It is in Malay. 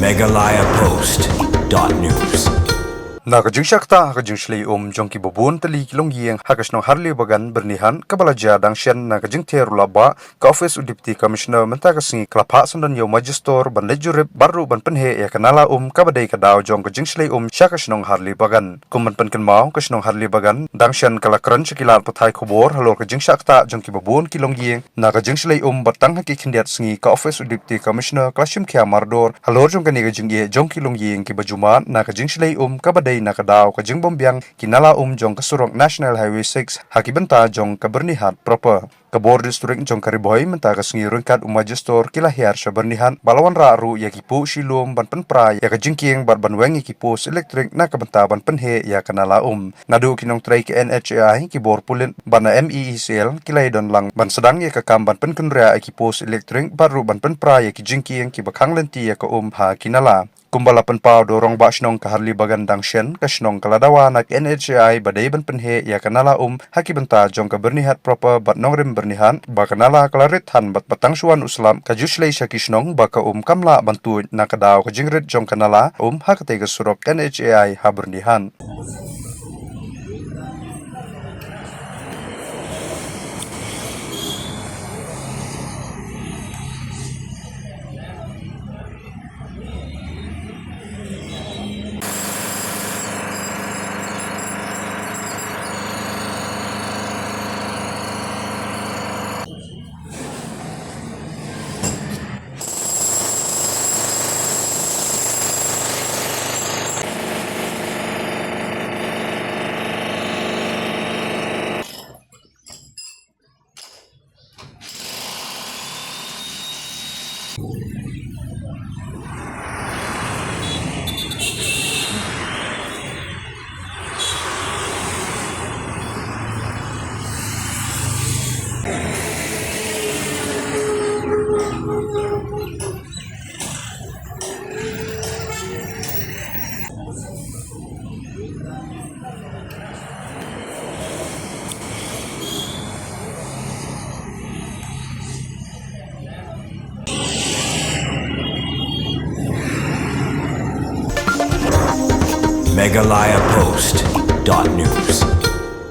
Meghalaya Post.news. Nakajing syakta hakajing shlei jongki bobun tali kilong yeng hakasnong harli bagan bernihan kabalaja dangsyan nakajing terula ba ka office udipti commissioner mentagasngi klapha sundan yo magister ban lejurip baru ban penhe ya kanala kabadai kadaw jong kajing shlei syakasnong harli bagan kumban penken mau kasnong harli bagan dangsyan kalakran sekilar pathai khobor halor kajing syakta jongki bobun kilong yeng nakajing shlei batang haki khindiat sngi ka office udipti commissioner klasim khia mardor halor jong kani kajing ye jongki long yeng ki bajuma nakajing shlei kabadai nakadaw kajing bombyang kinala jong kasurok National Highway 6 hakibenta jong kabernihat proper kabor district jong kariboy menta kasngi rungkat magister kilahiar sabernihan balawan raru yakipu silum ban penpra ya kajingking ban wengi kipus elektrik na kabenta ban penhe ya kanala nadu kinong tray ke NHAI kibor pulin ban MEECL kilai don lang ban sedang ya kakam ban penkunria kipus elektrik baru ban penpra ya kajingking kibakang lenti ya ka ha kinala kumbala penpau dorong basnong kaharli bagan dangsyen kasnong kaladawa nak NHAI badai ban penhe ya kanala hakibenta jong kabernihat proper bat nongrim bernihan bakanala kalarit han bat patang suan uslam kajushlei syakisnong baka kamla bantu nakadaw kajingrit jong kanala hakate surok NHAI habernihan. Meghalaya Post.news.